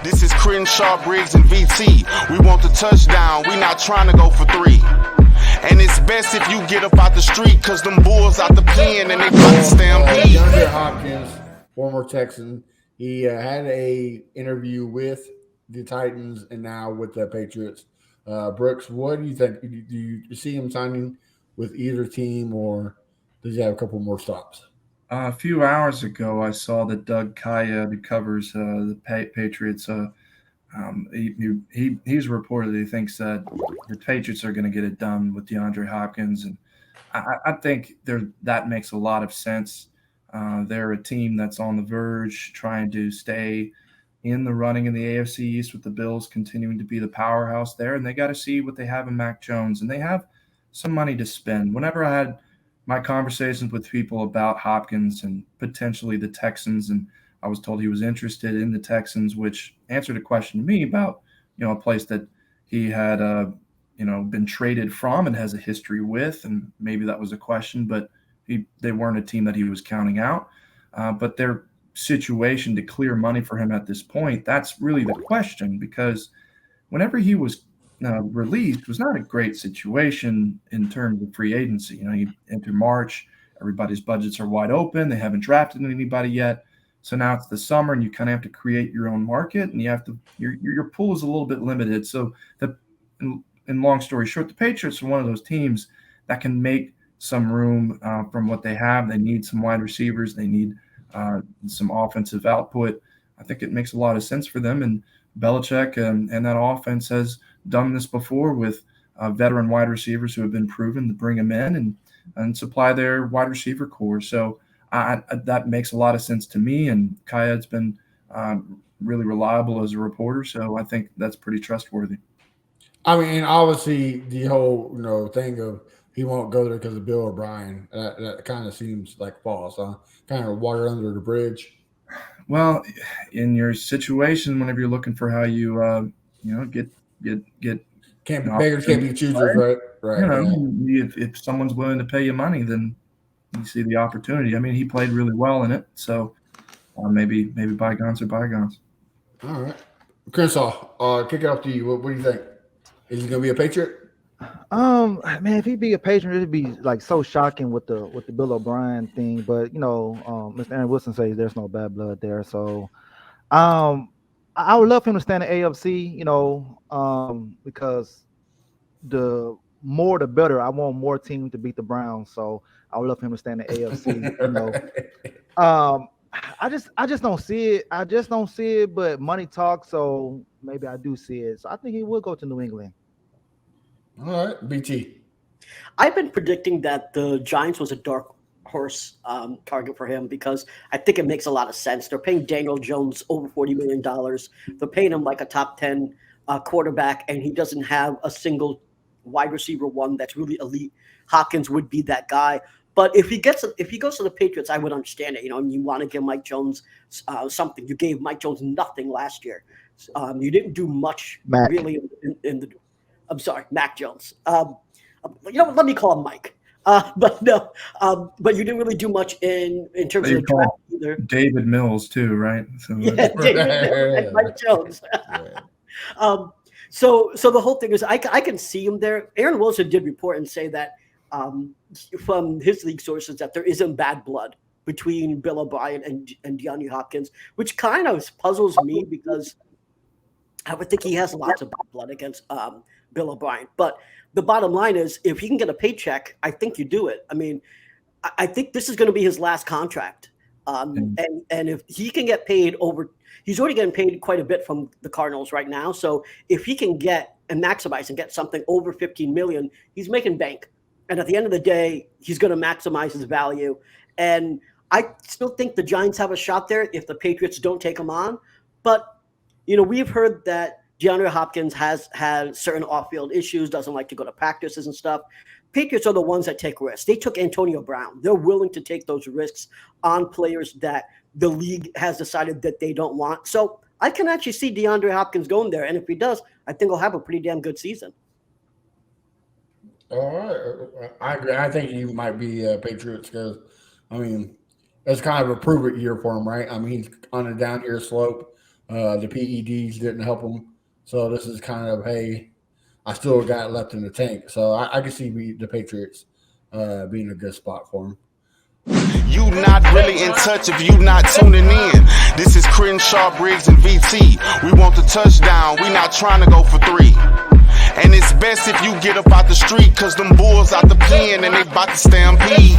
This is Crenshaw, Briggs, and VT. We want the touchdown, we not trying to go for 3. And it's best if you get up out the street, cause them bulls out the pen and they got to stampede. DeAndre Hopkins, former Texan, he had a interview with the Titans and now with the Patriots. Brooks, what do you think? Do you see him signing with either team, or does he have a couple more stops? A few hours ago, I saw that Doug Kaya, who covers the Patriots, he's reported that he thinks that the Patriots are going to get it done with DeAndre Hopkins, and I think that makes a lot of sense. They're a team that's on the verge, trying to stay in the running in the AFC East, with the Bills continuing to be the powerhouse there, and they got to see what they have in Mac Jones, and they have some money to spend. Whenever I had my conversations with people about Hopkins and potentially the Texans, and I was told he was interested in the Texans, which answered a question to me about, a place that he had, been traded from and has a history with, and maybe that was a question, but they weren't a team that he was counting out. But their situation to clear money for him at this point, that's really the question, because whenever he was released, it was not a great situation in terms of free agency. You enter March, everybody's budgets are wide open. They haven't drafted anybody yet. So now it's the summer, and you kind of have to create your own market, and you have to your pool is a little bit limited. So in long story short, the Patriots are one of those teams that can make some room from what they have. They need some wide receivers. They need some offensive output. I think it makes a lot of sense for them. And Belichick and that offense has done this before with veteran wide receivers who have been proven to bring them in and supply their wide receiver core. So that makes a lot of sense to me. And Kayad's been really reliable as a reporter, so I think that's pretty trustworthy. I mean, obviously the whole thing of he won't go there because of Bill O'Brien, that kind of seems like false, huh? Kind of water under the bridge. Well, in your situation, whenever you're looking for how you get beggars can't be choosers, right? If someone's willing to pay you money, then you see the opportunity. I mean, he played really well in it, so maybe bygones are bygones. All right, Crenshaw, kick it off to you. What do you think? Is he going to be a Patriot? Man, if he'd be a Patriot, it'd be like so shocking with the Bill O'Brien thing. But Mr. Aaron Wilson says there's no bad blood there, so I would love him to stand in AFC. Because the more the better. I want more teams to beat the Browns, so I would love him to stand in AFC. I just don't see it. I just don't see it. But money talks, so maybe I do see it. So I think he will go to New England. All right, BT. I've been predicting that the Giants was a dark horse target for him because I think it makes a lot of sense. They're paying Daniel Jones over $40 million. They're paying him like a top 10 quarterback, and he doesn't have a single wide receiver one that's really elite. Hopkins would be that guy. But if he goes to the Patriots, I would understand it. And you want to give Mike Jones something. You gave Mike Jones nothing last year. You didn't do much really in the. I'm sorry, Mac Jones. Let me call him Mike. But no, but you didn't really do much in terms of the draft either. David Mills too, right? So yeah, David Mills and Mike Jones. So the whole thing is, I can see him there. Aaron Wilson did report and say that from his league sources that there isn't bad blood between Bill O'Brien and DeAndre Hopkins, which kind of puzzles me because I would think he has lots of bad blood against Bill O'Brien. But the bottom line is, if he can get a paycheck, I think you do it. I mean, I think this is going to be his last contract. And if he can get paid he's already getting paid quite a bit from the Cardinals right now. So if he can get and maximize and get something over $15 million, he's making bank. And at the end of the day, he's going to maximize his value. And I still think the Giants have a shot there if the Patriots don't take him on. But, we've heard that DeAndre Hopkins has had certain off-field issues, doesn't like to go to practices and stuff. Patriots are the ones that take risks. They took Antonio Brown. They're willing to take those risks on players that the league has decided that they don't want. So I can actually see DeAndre Hopkins going there. And if he does, I think he'll have a pretty damn good season. All right. I agree. I think he might be Patriots because, it's kind of a prove-it year for him, right? He's on a down here slope. The PEDs didn't help him. So this is kind of, hey, I still got left in the tank. So I can see the Patriots being a good spot for him. You not really in touch if you not tuning in. This is Crenshaw, Briggs, and VT. We want the touchdown. We not trying to go for 3. And it's best if you get up out the street, cause them bulls out the pen and they about to stampede.